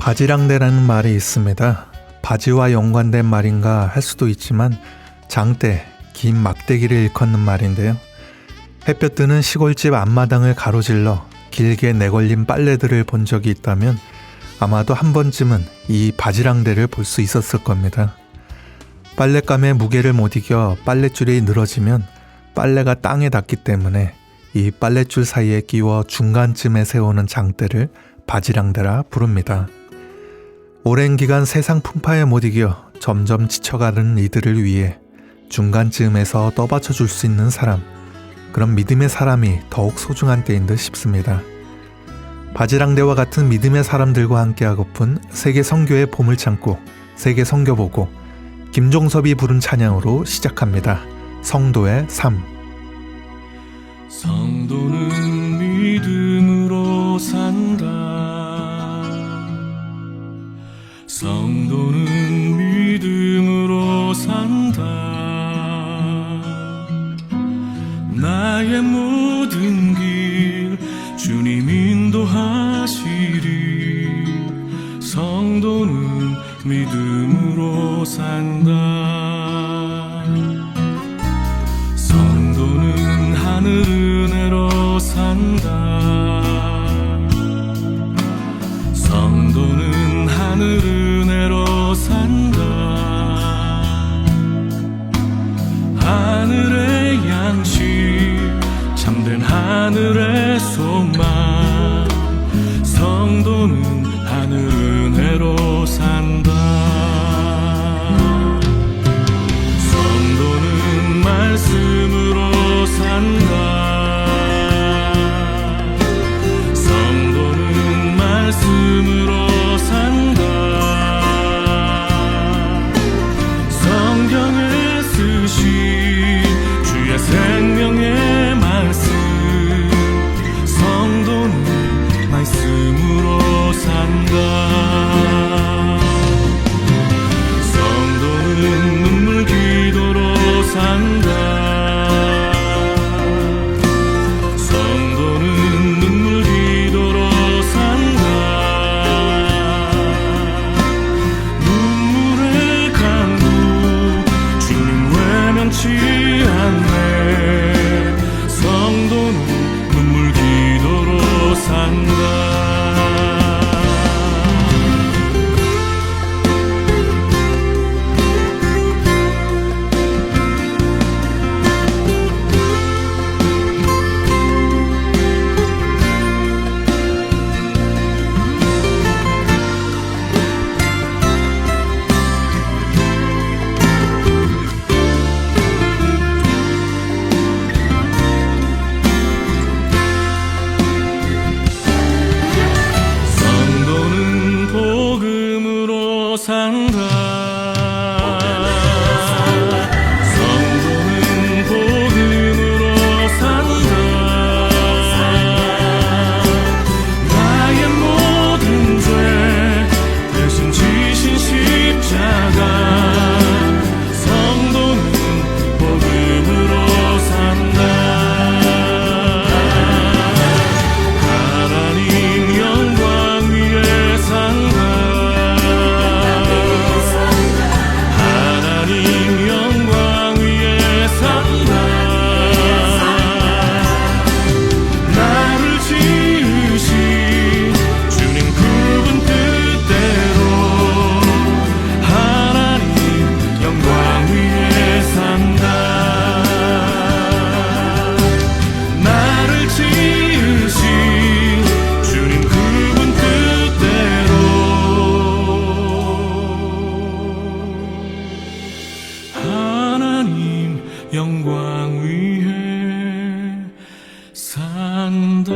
바지랑대라는 말이 있습니다. 바지와 연관된 말인가 할 수도 있지만 장대, 긴 막대기를 일컫는 말인데요. 햇볕 드는 시골집 앞마당을 가로질러 길게 내걸린 빨래들을 본 적이 있다면 아마도 한 번쯤은 이 바지랑대를 볼 수 있었을 겁니다. 빨랫감의 무게를 못 이겨 빨랫줄이 늘어지면 빨래가 땅에 닿기 때문에 이 빨랫줄 사이에 끼워 중간쯤에 세우는 장대를 바지랑대라 부릅니다. 오랜 기간 세상 풍파에 못 이겨 점점 지쳐가는 이들을 위해 중간쯤에서 떠받쳐 줄 수 있는 사람, 그런 믿음의 사람이 더욱 소중한 때인 듯 싶습니다. 바지랑대와 같은 믿음의 사람들과 함께하고픈 세계 선교의 봄을 참고 세계 선교보고 김종섭이 부른 찬양으로 시작합니다. 성도의 삶. 성도는 믿음으로 산다. 성도는 믿음으로 산다. 나의 모든 길 주님 인도하시리. 성도는 믿음으로 산다. 성도는 하늘 은혜로 산다. 성도는 하늘 은혜로 산다. 하늘의 양식 참된 하늘의 소망. 성도는 하늘 은혜로 산다. 성도는 말씀으로 산다. 성도는 말씀으로 산다. 성경에 쓰신 주의 생명의 말씀. 성도는 말씀으로 산다. 성도는 눈물 기도로 산다. 성도는 눈물 기도로 산다. 눈물의 강구 주님 외면치 않네. 성도는 눈물 기도로 산다. 성도는 복음으로 산다. 성도는 복음으로 산다. 나의 모든 죄 대신 지신 십자가. 성도는 복음으로 산다. 하나님 영광 위에 산다. 하나님 영광 위에 산다. 나를 지으신 주님 그분 뜻대로. 하나님 영광 위에 산다. 나를 지으신 주님 그분 뜻대로. 하나님 영광 위에 산다.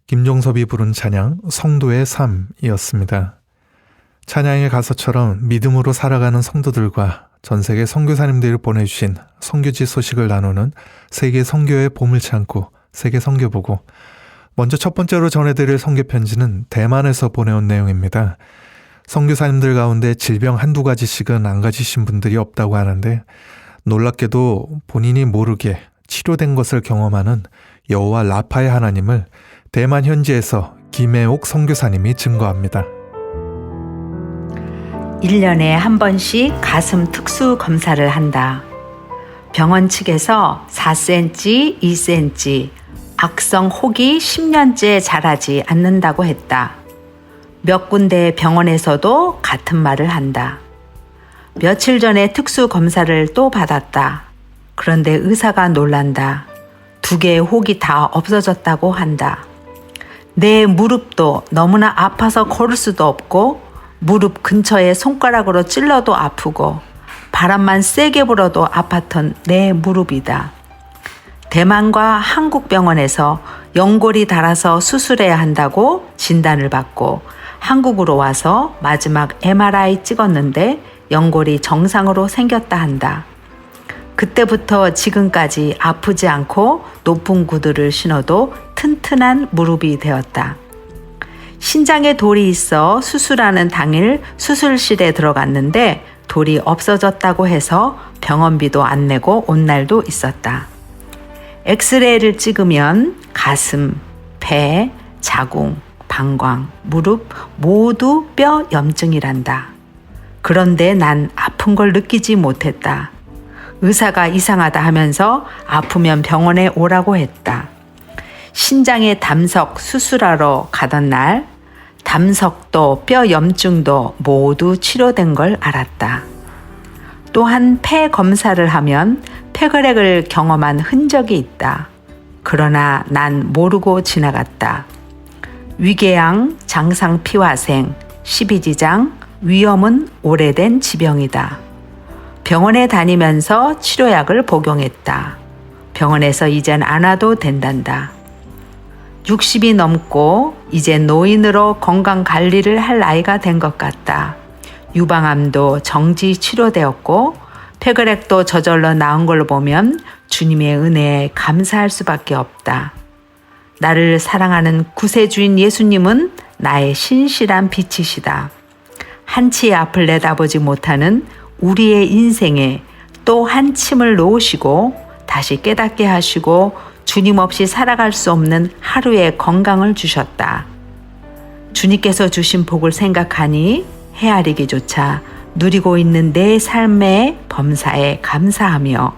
김종섭이 부른 찬양 성도의 삶이었습니다. 찬양의 가사처럼 믿음으로 살아가는 성도들과 전세계 선교사님들이 보내주신 선교지 소식을 나누는 세계 선교의 봄을 참고 세계 선교보고, 먼저 첫 번째로 전해드릴 선교 편지는 대만에서 보내온 내용입니다. 선교사님들 가운데 질병 한두 가지씩은 안 가지신 분들이 없다고 하는데 놀랍게도 본인이 모르게 치료된 것을 경험하는 여호와 라파의 하나님을 대만 현지에서 김혜옥 선교사님이 증거합니다. 1년에 한 번씩 가슴 특수 검사를 한다. 병원 측에서 4cm, 2cm, 악성 혹이 10년째 자라지 않는다고 했다. 몇 군데 병원에서도 같은 말을 한다. 며칠 전에 특수 검사를 또 받았다. 그런데 의사가 놀란다. 2개의 혹이 다 없어졌다고 한다. 내 무릎도 너무나 아파서 걸을 수도 없고 무릎 근처에 손가락으로 찔러도 아프고 바람만 세게 불어도 아팠던 내 무릎이다. 대만과 한국 병원에서 연골이 닳아서 수술해야 한다고 진단을 받고 한국으로 와서 마지막 MRI 찍었는데 연골이 정상으로 생겼다 한다. 그때부터 지금까지 아프지 않고 높은 구두를 신어도 튼튼한 무릎이 되었다. 신장에 돌이 있어 수술하는 당일 수술실에 들어갔는데 돌이 없어졌다고 해서 병원비도 안 내고 온 날도 있었다. 엑스레이를 찍으면 가슴, 배, 자궁, 방광, 무릎 모두 뼈 염증이란다. 그런데 난 아픈 걸 느끼지 못했다. 의사가 이상하다 하면서 아프면 병원에 오라고 했다. 신장에 담석 수술하러 가던 날 담석도 뼈 염증도 모두 치료된 걸 알았다. 또한 폐 검사를 하면 폐결핵을 경험한 흔적이 있다. 그러나 난 모르고 지나갔다. 위궤양, 장상피화생, 십이지장, 위염은 오래된 지병이다. 병원에 다니면서 치료약을 복용했다. 병원에서 이젠 안 와도 된단다. 60이 넘고 이제 노인으로 건강 관리를 할 나이가 된 것 같다. 유방암도 정지 치료되었고 폐결핵도 저절로 나은 걸로 보면 주님의 은혜에 감사할 수밖에 없다. 나를 사랑하는 구세주인 예수님은 나의 신실한 빛이시다. 한치의 앞을 내다보지 못하는 우리의 인생에 또 한 침을 놓으시고 다시 깨닫게 하시고 주님 없이 살아갈 수 없는 하루의 건강을 주셨다. 주님께서 주신 복을 생각하니 헤아리기조차 누리고 있는 내 삶의 범사에 감사하며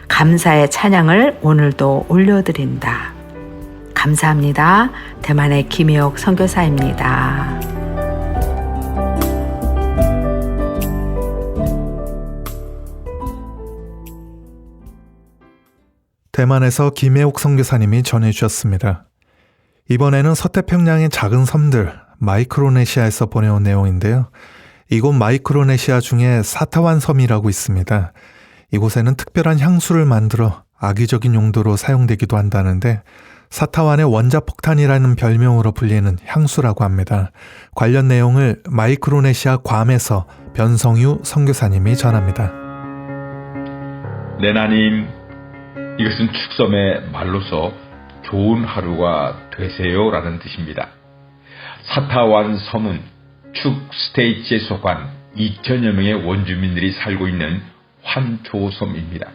감사의 찬양을 오늘도 올려드린다. 감사합니다. 대만의 김혜옥 선교사입니다. 대만에서 김혜옥 선교사님이 전해주셨습니다. 이번에는 서태평양의 작은 섬들 마이크로네시아에서 보내온 내용인데요. 이곳 마이크로네시아 중에 사타완 섬이라고 있습니다. 이곳에는 특별한 향수를 만들어 악의적인 용도로 사용되기도 한다는데 사타완의 원자폭탄이라는 별명으로 불리는 향수라고 합니다. 관련 내용을 마이크로네시아 괌에서 변성유 선교사님이 전합니다. 레나님, 이것은 축섬의 말로서 좋은 하루가 되세요라는 뜻입니다. 사타완 섬은 축 스테이츠에 속한 2천여 명의 원주민들이 살고 있는 환초섬입니다.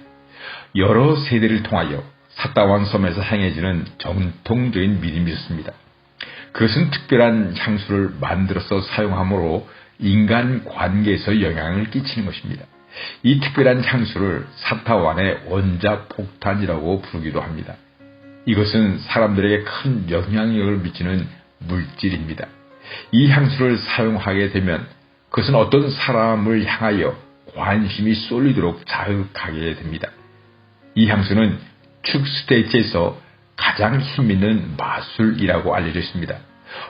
여러 세대를 통하여 사타완 섬에서 행해지는 전통적인 믿음이 있습니다. 그것은 특별한 향수를 만들어서 사용함으로 인간 관계에서 영향을 끼치는 것입니다. 이 특별한 향수를 사타완의 원자폭탄이라고 부르기도 합니다. 이것은 사람들에게 큰 영향력을 미치는 물질입니다. 이 향수를 사용하게 되면 그것은 어떤 사람을 향하여 관심이 쏠리도록 자극하게 됩니다. 이 향수는 축 스테이츠에서 가장 힘있는 마술이라고 알려져 있습니다.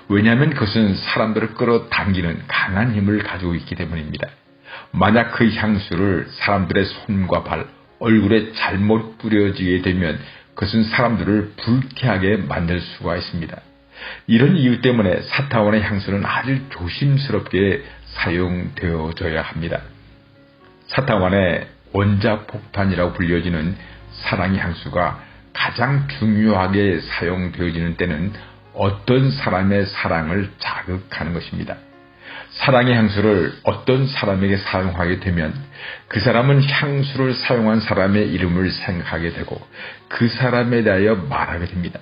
왜냐하면 그것은 사람들을 끌어당기는 강한 힘을 가지고 있기 때문입니다. 만약 그 향수를 사람들의 손과 발, 얼굴에 잘못 뿌려지게 되면 그것은 사람들을 불쾌하게 만들 수가 있습니다. 이런 이유 때문에 사타완의 향수는 아주 조심스럽게 사용되어져야 합니다. 사타완의 원자폭탄이라고 불려지는 사랑의 향수가 가장 중요하게 사용되어지는 때는 어떤 사람의 사랑을 자극하는 것입니다. 사랑의 향수를 어떤 사람에게 사용하게 되면 그 사람은 향수를 사용한 사람의 이름을 생각하게 되고 그 사람에 대하여 말하게 됩니다.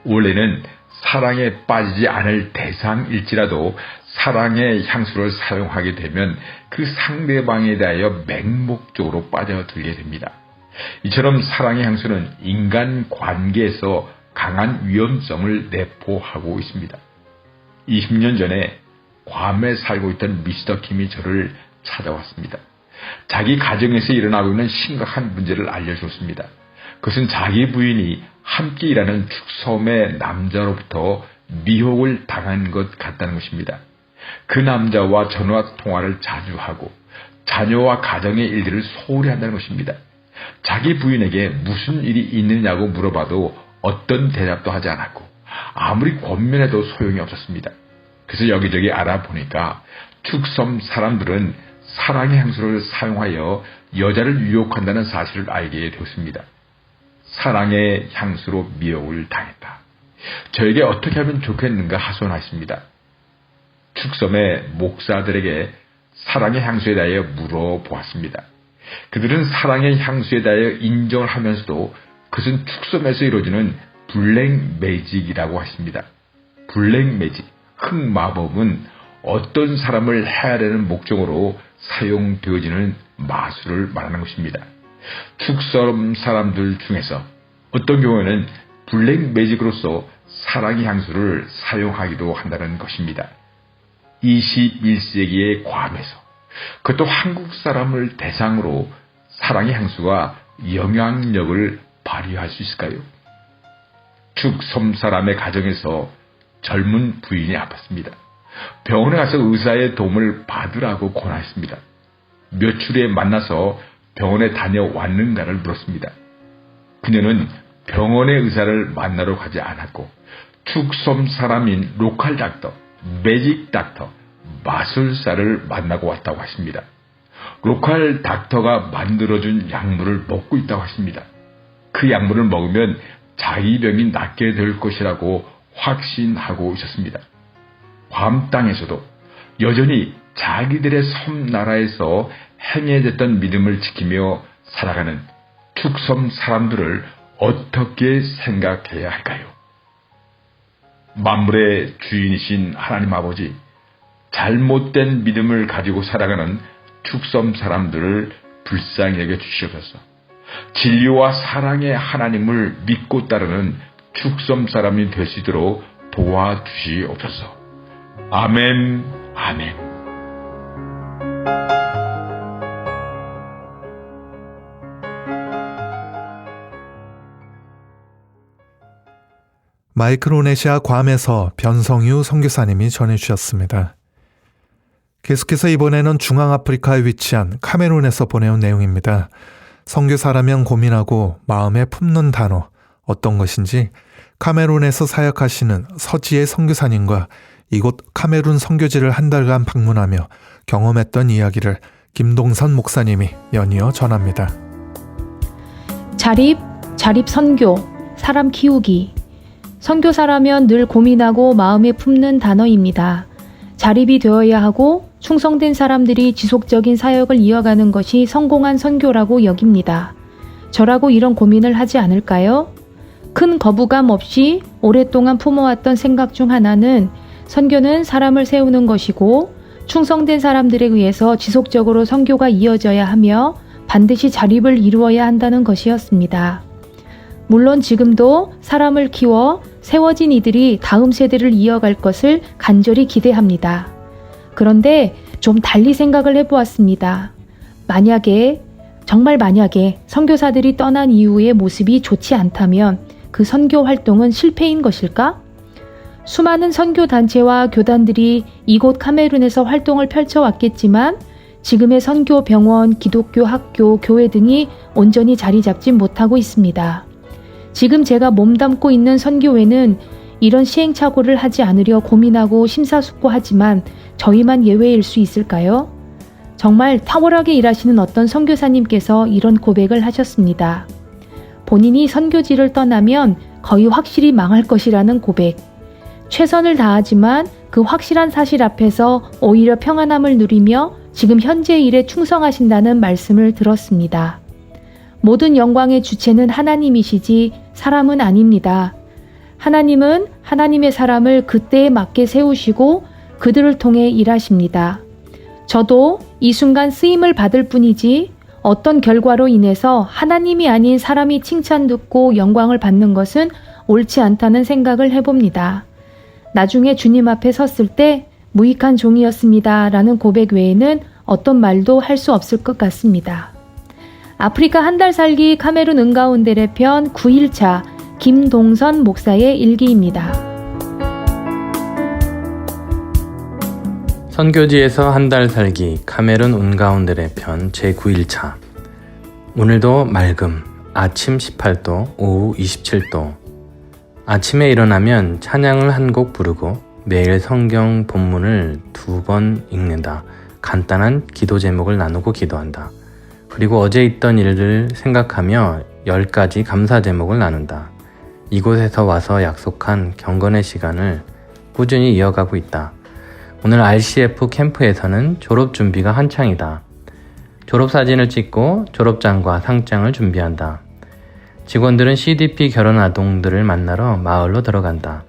원래는 사랑에 빠지지 않을 대상일지라도 사랑의 향수를 사용하게 되면 그 상대방에 대하여 맹목적으로 빠져들게 됩니다. 이처럼 사랑의 향수는 인간 관계에서 강한 위험성을 내포하고 있습니다. 20년 전에 괌에 살고 있던 미스터 킴이 저를 찾아왔습니다. 자기 가정에서 일어나고 있는 심각한 문제를 알려줬습니다. 그것은 자기 부인이 함께 일하는 축섬의 남자로부터 미혹을 당한 것 같다는 것입니다. 그 남자와 전화 통화를 자주 하고 자녀와 가정의 일들을 소홀히 한다는 것입니다. 자기 부인에게 무슨 일이 있느냐고 물어봐도 어떤 대답도 하지 않았고 아무리 권면해도 소용이 없었습니다. 그래서 여기저기 알아보니까 축섬 사람들은 사랑의 향수를 사용하여 여자를 유혹한다는 사실을 알게 되었습니다. 사랑의 향수로 미혹을 당했다. 저에게 어떻게 하면 좋겠는가 하소연하십니다. 축섬의 목사들에게 사랑의 향수에 대하여 물어보았습니다. 그들은 사랑의 향수에 대하여 인정을 하면서도 그것은 축섬에서 이루어지는 블랙 매직이라고 하십니다. 블랙 매직, 흑마법은 어떤 사람을 해하려는 목적으로 사용되어지는 마술을 말하는 것입니다. 축섬 사람들 중에서 어떤 경우에는 블랙 매직으로서 사랑의 향수를 사용하기도 한다는 것입니다. 21세기의 괌에서 그것도 한국 사람을 대상으로 사랑의 향수가 영향력을 발휘할 수 있을까요? 축섬 사람의 가정에서 젊은 부인이 아팠습니다. 병원에 가서 의사의 도움을 받으라고 권하였습니다. 며칠 후에 만나서 병원에 다녀왔는가를 물었습니다. 그녀는 병원의 의사를 만나러 가지 않았고 축섬 사람인 로컬 닥터, 매직 닥터, 마술사를 만나고 왔다고 하십니다. 로컬 닥터가 만들어준 약물을 먹고 있다고 하십니다. 그 약물을 먹으면 자기 병이 낫게 될 것이라고 확신하고 있었습니다. 괌 땅에서도 여전히 자기들의 섬나라에서 행해졌던 믿음을 지키며 살아가는 축섬 사람들을 어떻게 생각해야 할까요? 만물의 주인이신 하나님 아버지, 잘못된 믿음을 가지고 살아가는 축섬 사람들을 불쌍히 여겨 주시옵소서. 진리와 사랑의 하나님을 믿고 따르는 축섬 사람이 될 수 있도록 도와주시옵소서. 아멘, 아멘. 마이크로네시아 괌에서 변성유 선교사님이 전해주셨습니다. 계속해서 이번에는 중앙아프리카에 위치한 카메룬에서 보내온 내용입니다. 선교사라면 고민하고 마음에 품는 단어 어떤 것인지 카메룬에서 사역하시는 서지혜 선교사님과 이곳 카메룬 선교지를 한 달간 방문하며 경험했던 이야기를 김동선 목사님이 연이어 전합니다. 자립 선교, 사람 키우기. 선교사라면 늘 고민하고 마음에 품는 단어입니다. 자립이 되어야 하고 충성된 사람들이 지속적인 사역을 이어가는 것이 성공한 선교라고 여깁니다. 저라고 이런 고민을 하지 않을까요? 큰 거부감 없이 오랫동안 품어왔던 생각 중 하나는 선교는 사람을 세우는 것이고 충성된 사람들에 의해서 지속적으로 선교가 이어져야 하며 반드시 자립을 이루어야 한다는 것이었습니다. 물론 지금도 사람을 키워 세워진 이들이 다음 세대를 이어갈 것을 간절히 기대합니다. 그런데 좀 달리 생각을 해보았습니다. 정말 만약에 선교사들이 떠난 이후의 모습이 좋지 않다면 그 선교 활동은 실패인 것일까? 수많은 선교 단체와 교단들이 이곳 카메룬에서 활동을 펼쳐왔겠지만 지금의 선교 병원, 기독교 학교, 교회 등이 온전히 자리 잡지 못하고 있습니다. 지금 제가 몸담고 있는 선교회는 이런 시행착오를 하지 않으려 고민하고 심사숙고하지만 저희만 예외일 수 있을까요? 정말 탁월하게 일하시는 어떤 선교사님께서 이런 고백을 하셨습니다. 본인이 선교지를 떠나면 거의 확실히 망할 것이라는 고백. 최선을 다하지만 그 확실한 사실 앞에서 오히려 평안함을 누리며 지금 현재의 일에 충성하신다는 말씀을 들었습니다. 모든 영광의 주체는 하나님이시지 사람은 아닙니다. 하나님은 하나님의 사람을 그때에 맞게 세우시고 그들을 통해 일하십니다. 저도 이 순간 쓰임을 받을 뿐이지 어떤 결과로 인해서 하나님이 아닌 사람이 칭찬 듣고 영광을 받는 것은 옳지 않다는 생각을 해봅니다. 나중에 주님 앞에 섰을 때 무익한 종이었습니다 라는 고백 외에는 어떤 말도 할 수 없을 것 같습니다. 아프리카 한 달 살기 카메룬 은가운데레 편 9일차 김동선 목사의 일기입니다. 선교지에서 한 달 살기 카메룬 운가운데레 편 제9일차. 오늘도 맑음, 아침 18도, 오후 27도. 아침에 일어나면 찬양을 한 곡 부르고 매일 성경 본문을 2번 읽는다. 간단한 기도 제목을 나누고 기도한다. 그리고 어제 있던 일을 생각하며 10가지 감사 제목을 나눈다. 이곳에서 와서 약속한 경건의 시간을 꾸준히 이어가고 있다. 오늘 RCF 캠프에서는 졸업 준비가 한창이다. 졸업사진을 찍고 졸업장과 상장을 준비한다. 직원들은 CDP 결혼 아동들을 만나러 마을로 들어간다.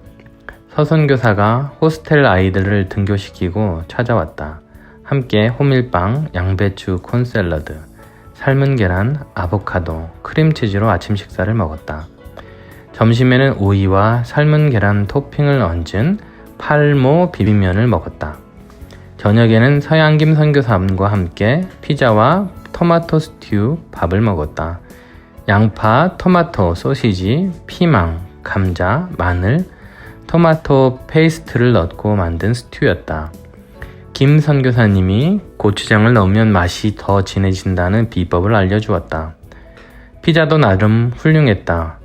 서선교사가 호스텔 아이들을 등교시키고 찾아왔다. 함께 호밀빵, 양배추, 콘샐러드, 삶은 계란, 아보카도, 크림치즈로 아침 식사를 먹었다. 점심에는 오이와 삶은 계란 토핑을 얹은 팔모 비빔면을 먹었다. 저녁에는 서양김 선교사님과 함께 피자와 토마토 스튜 밥을 먹었다. 양파, 토마토, 소시지, 피망, 감자, 마늘, 토마토 페이스트를 넣고 만든 스튜였다. 김 선교사님이 고추장을 넣으면 맛이 더 진해진다는 비법을 알려주었다. 피자도 나름 훌륭했다.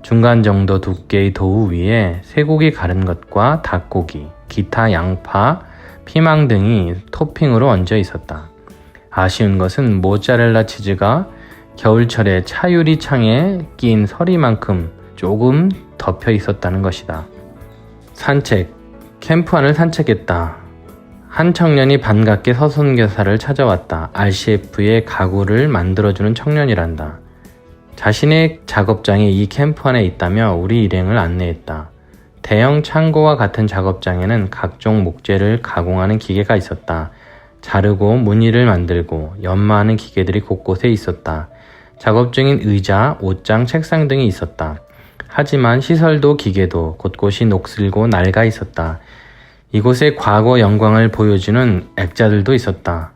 중간 정도 두께의 도우 위에 쇠고기 가른 것과 닭고기, 기타 양파, 피망 등이 토핑으로 얹어 있었다. 아쉬운 것은 모짜렐라 치즈가 겨울철에 차유리 창에 낀 서리만큼 조금 덮여 있었다는 것이다. 산책, 캠프 안을 산책했다. 한 청년이 반갑게 서선교사를 찾아왔다. RCF의 가구를 만들어주는 청년이란다. 자신의 작업장이 이 캠프 안에 있다며 우리 일행을 안내했다. 대형 창고와 같은 작업장에는 각종 목재를 가공하는 기계가 있었다. 자르고 무늬를 만들고 연마하는 기계들이 곳곳에 있었다. 작업 중인 의자, 옷장, 책상 등이 있었다. 하지만 시설도 기계도 곳곳이 녹슬고 낡아 있었다. 이곳의 과거 영광을 보여주는 액자들도 있었다.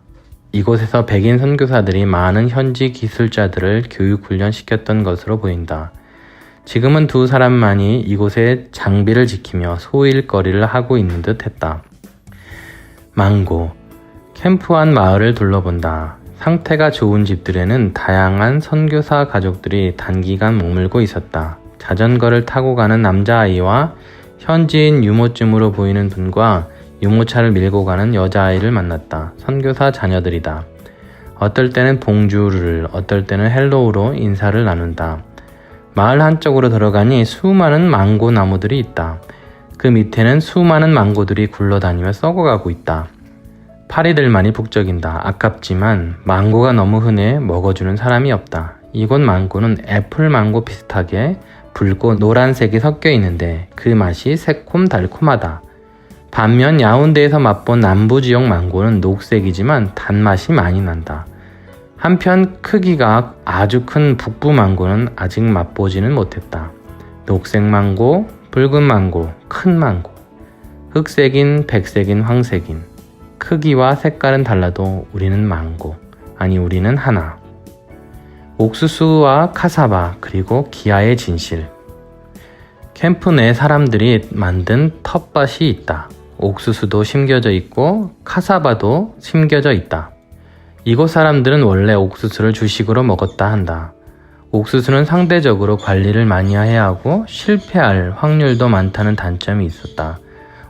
이곳에서 백인 선교사들이 많은 현지 기술자들을 교육 훈련시켰던 것으로 보인다. 지금은 2사람만이 이곳의 장비를 지키며 소일거리를 하고 있는 듯 했다. 망고, 캠프 안 마을을 둘러본다. 상태가 좋은 집들에는 다양한 선교사 가족들이 단기간 머물고 있었다. 자전거를 타고 가는 남자아이와 현지인 유모쯤으로 보이는 분과 유모차를 밀고 가는 여자아이를 만났다. 선교사 자녀들이다. 어떨 때는 봉주르를, 어떨 때는 헬로우로 인사를 나눈다. 마을 한쪽으로 들어가니 수많은 망고 나무들이 있다. 그 밑에는 수많은 망고들이 굴러다니며 썩어가고 있다. 파리들만이 북적인다. 아깝지만 망고가 너무 흔해 먹어주는 사람이 없다. 이곳 망고는 애플 망고 비슷하게 붉고 노란색이 섞여 있는데 그 맛이 새콤달콤하다. 반면 야운데에서 맛본 남부지역 망고는 녹색이지만 단맛이 많이 난다. 한편 크기가 아주 큰 북부 망고는 아직 맛보지는 못했다. 녹색 망고, 붉은 망고, 큰 망고, 흑색인, 백색인, 황색인, 크기와 색깔은 달라도 우리는 망고, 아니 우리는 하나. 옥수수와 카사바 그리고 기아의 진실. 캠프 내 사람들이 만든 텃밭이 있다. 옥수수도 심겨져 있고 카사바도 심겨져 있다. 이곳 사람들은 원래 옥수수를 주식으로 먹었다 한다. 옥수수는 상대적으로 관리를 많이 해야 하고 실패할 확률도 많다는 단점이 있었다.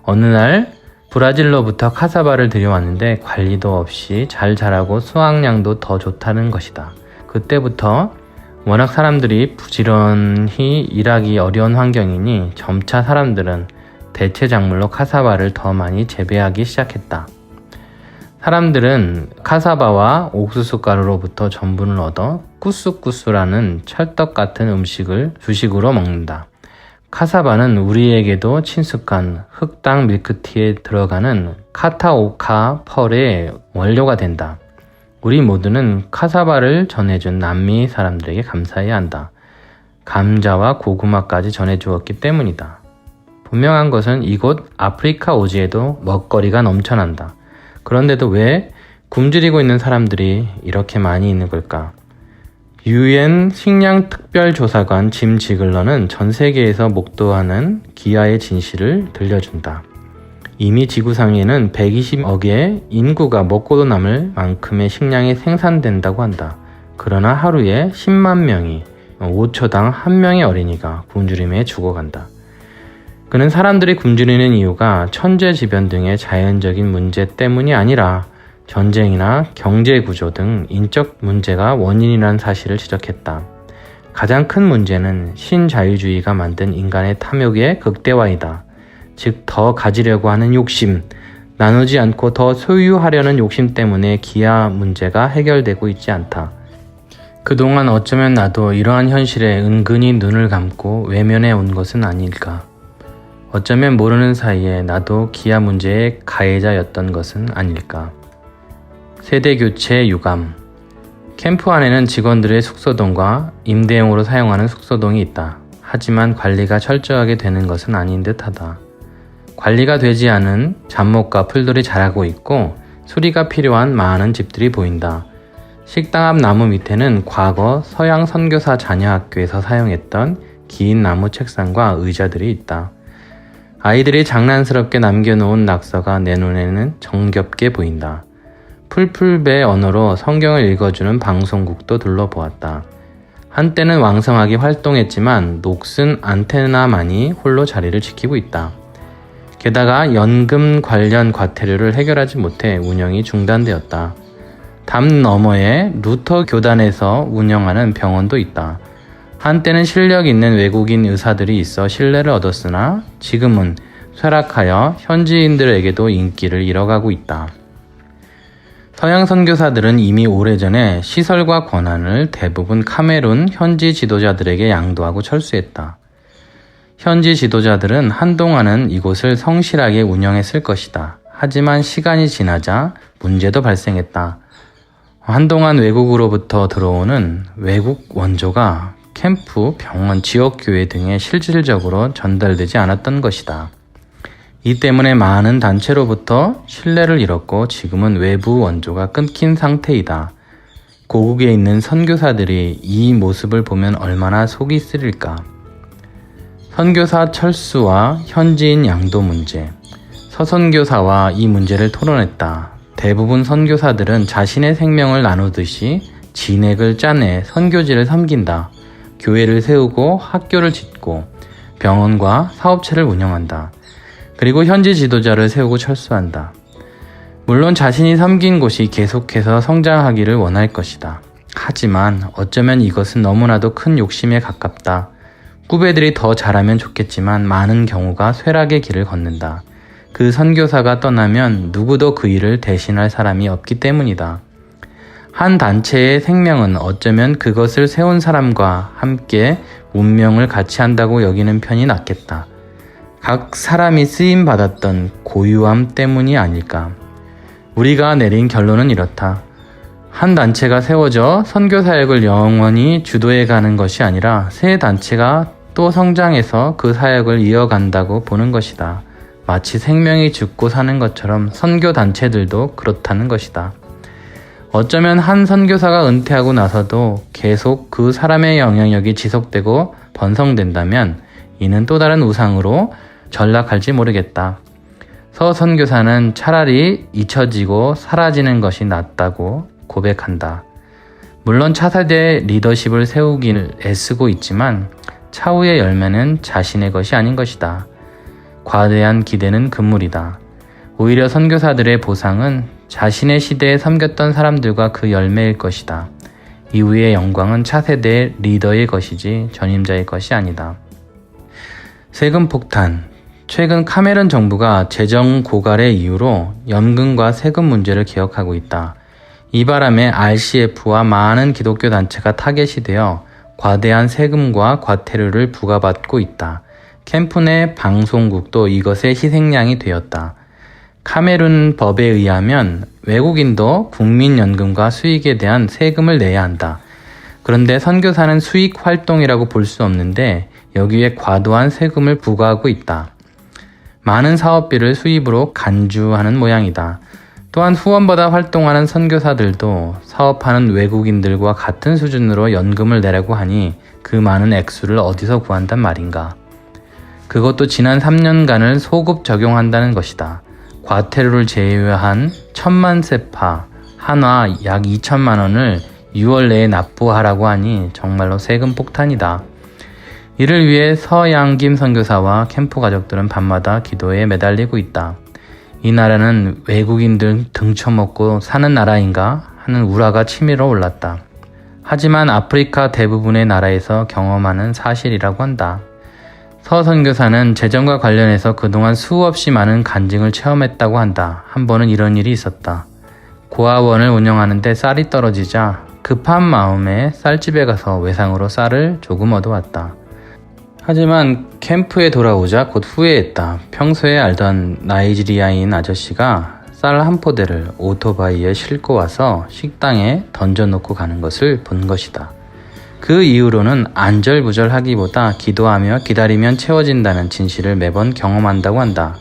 어느 날 브라질로부터 카사바를 들여왔는데 관리도 없이 잘 자라고 수확량도 더 좋다는 것이다. 그때부터 워낙 사람들이 부지런히 일하기 어려운 환경이니 점차 사람들은 대체 작물로 카사바를 더 많이 재배하기 시작했다. 사람들은 카사바와 옥수수 가루로부터 전분을 얻어 꾸수꾸수라는 찰떡 같은 음식을 주식으로 먹는다. 카사바는 우리에게도 친숙한 흑당 밀크티에 들어가는 카타오카 펄의 원료가 된다. 우리 모두는 카사바를 전해준 남미 사람들에게 감사해야 한다. 감자와 고구마까지 전해주었기 때문이다. 분명한 것은 이곳 아프리카 오지에도 먹거리가 넘쳐난다. 그런데도 왜 굶주리고 있는 사람들이 이렇게 많이 있는 걸까? UN 식량특별조사관 짐 지글러는 전 세계에서 목도하는 기아의 진실을 들려준다. 이미 지구상에는 120억의 인구가 먹고도 남을 만큼의 식량이 생산된다고 한다. 그러나 하루에 10만 명이 5초당 1명의 어린이가 굶주림에 죽어간다. 그는 사람들이 굶주리는 이유가 천재지변 등의 자연적인 문제 때문이 아니라 전쟁이나 경제구조 등 인적 문제가 원인이라는 사실을 지적했다. 가장 큰 문제는 신자유주의가 만든 인간의 탐욕의 극대화이다. 즉, 더 가지려고 하는 욕심, 나누지 않고 더 소유하려는 욕심 때문에 기아 문제가 해결되고 있지 않다. 그동안 어쩌면 나도 이러한 현실에 은근히 눈을 감고 외면해 온 것은 아닐까. 어쩌면 모르는 사이에 나도 기아 문제의 가해자였던 것은 아닐까. 세대교체 유감. 캠프 안에는 직원들의 숙소동과 임대용으로 사용하는 숙소동이 있다. 하지만 관리가 철저하게 되는 것은 아닌 듯하다. 관리가 되지 않은 잡목과 풀들이 자라고 있고 수리가 필요한 많은 집들이 보인다. 식당 앞 나무 밑에는 과거 서양 선교사 자녀학교에서 사용했던 긴 나무 책상과 의자들이 있다. 아이들이 장난스럽게 남겨놓은 낙서가 내 눈에는 정겹게 보인다. 풀풀배 언어로 성경을 읽어주는 방송국도 둘러보았다. 한때는 왕성하게 활동했지만 녹슨 안테나만이 홀로 자리를 지키고 있다. 게다가 연금 관련 과태료를 해결하지 못해 운영이 중단되었다. 담 너머에 루터 교단에서 운영하는 병원도 있다. 한때는 실력 있는 외국인 의사들이 있어 신뢰를 얻었으나 지금은 쇠락하여 현지인들에게도 인기를 잃어가고 있다. 서양 선교사들은 이미 오래전에 시설과 권한을 대부분 카메룬 현지 지도자들에게 양도하고 철수했다. 현지 지도자들은 한동안은 이곳을 성실하게 운영했을 것이다. 하지만 시간이 지나자 문제도 발생했다. 한동안 외국으로부터 들어오는 외국 원조가 캠프, 병원, 지역교회 등에 실질적으로 전달되지 않았던 것이다. 이 때문에 많은 단체로부터 신뢰를 잃었고 지금은 외부 원조가 끊긴 상태이다. 고국에 있는 선교사들이 이 모습을 보면 얼마나 속이 쓰릴까. 선교사 철수와 현지인 양도 문제. 서선교사와 이 문제를 토론했다. 대부분 선교사들은 자신의 생명을 나누듯이 진액을 짜내 선교지를 섬긴다. 교회를 세우고 학교를 짓고 병원과 사업체를 운영한다. 그리고 현지 지도자를 세우고 철수한다. 물론 자신이 섬긴 곳이 계속해서 성장하기를 원할 것이다. 하지만 어쩌면 이것은 너무나도 큰 욕심에 가깝다. 후배들이 더 잘하면 좋겠지만 많은 경우가 쇠락의 길을 걷는다. 그 선교사가 떠나면 누구도 그 일을 대신할 사람이 없기 때문이다. 한 단체의 생명은 어쩌면 그것을 세운 사람과 함께 운명을 같이 한다고 여기는 편이 낫겠다. 각 사람이 쓰임받았던 고유함 때문이 아닐까. 우리가 내린 결론은 이렇다. 한 단체가 세워져 선교사역을 영원히 주도해가는 것이 아니라 새 단체가 또 성장해서 그 사역을 이어간다고 보는 것이다. 마치 생명이 죽고 사는 것처럼 선교단체들도 그렇다는 것이다. 어쩌면 한 선교사가 은퇴하고 나서도 계속 그 사람의 영향력이 지속되고 번성된다면 이는 또 다른 우상으로 전락할지 모르겠다. 서 선교사는 차라리 잊혀지고 사라지는 것이 낫다고 고백한다. 물론 차세대 리더십을 세우길 애쓰고 있지만 차후의 열매는 자신의 것이 아닌 것이다. 과대한 기대는 금물이다. 오히려 선교사들의 보상은 자신의 시대에 섬겼던 사람들과 그 열매일 것이다. 이후의 영광은 차세대의 리더의 것이지 전임자의 것이 아니다. 세금 폭탄. 최근 카메론 정부가 재정 고갈의 이유로 연금과 세금 문제를 개혁하고 있다. 이 바람에 RCF와 많은 기독교 단체가 타겟이 되어 과대한 세금과 과태료를 부과받고 있다. 캠프 내 방송국도 이것의 희생양이 되었다. 카메룬 법에 의하면 외국인도 국민연금과 수익에 대한 세금을 내야 한다. 그런데 선교사는 수익 활동이라고 볼 수 없는데 여기에 과도한 세금을 부과하고 있다. 많은 사업비를 수입으로 간주하는 모양이다. 또한 후원받아 활동하는 선교사들도 사업하는 외국인들과 같은 수준으로 연금을 내라고 하니 그 많은 액수를 어디서 구한단 말인가. 그것도 지난 3년간을 소급 적용한다는 것이다. 과태료를 제외한 1000만 세파, 한화 약 2천만 원을 6월 내에 납부하라고 하니 정말로 세금 폭탄이다. 이를 위해 서양김 선교사와 캠프 가족들은 밤마다 기도에 매달리고 있다. 이 나라는 외국인들 등쳐먹고 사는 나라인가 하는 우라가 치밀어 올랐다. 하지만 아프리카 대부분의 나라에서 경험하는 사실이라고 한다. 서 선교사는 재정과 관련해서 그동안 수없이 많은 간증을 체험했다고 한다. 한 번은 이런 일이 있었다. 고아원을 운영하는데 쌀이 떨어지자 급한 마음에 쌀집에 가서 외상으로 쌀을 조금 얻어왔다. 하지만 캠프에 돌아오자 곧 후회했다. 평소에 알던 나이지리아인 아저씨가 쌀 한 포대를 오토바이에 싣고 와서 식당에 던져놓고 가는 것을 본 것이다. 그 이후로는 안절부절하기보다 기도하며 기다리면 채워진다는 진실을 매번 경험한다고 한다.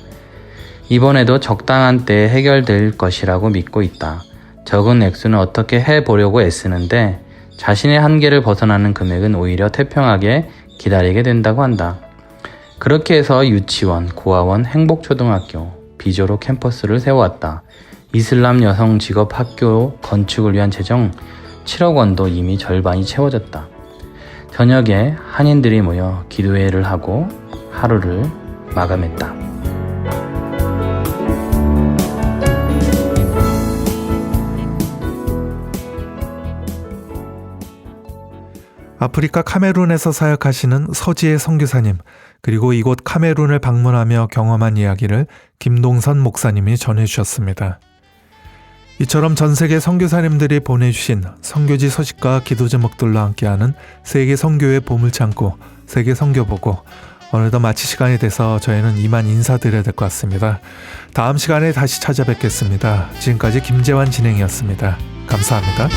이번에도 적당한 때에 해결될 것이라고 믿고 있다. 적은 액수는 어떻게 해보려고 애쓰는데 자신의 한계를 벗어나는 금액은 오히려 태평하게 기다리게 된다고 한다. 그렇게 해서 유치원, 고아원, 행복초등학교, 비조로 캠퍼스를 세워왔다. 이슬람 여성 직업 학교 건축을 위한 재정 7억 원도 이미 절반이 채워졌다. 저녁에 한인들이 모여 기도회를 하고 하루를 마감했다. 아프리카 카메룬에서 사역하시는 서지혜 선교사님, 그리고 이곳 카메룬을 방문하며 경험한 이야기를 김동선 목사님이 전해주셨습니다. 이처럼 전 세계 선교사님들이 보내주신 선교지 소식과 기도 제목들로 함께하는 세계 선교의 보물창고, 세계 선교보고, 어느덧 마칠 시간이 돼서 저희는 이만 인사드려야 될 것 같습니다. 다음 시간에 다시 찾아뵙겠습니다. 지금까지 김재환 진행이었습니다. 감사합니다.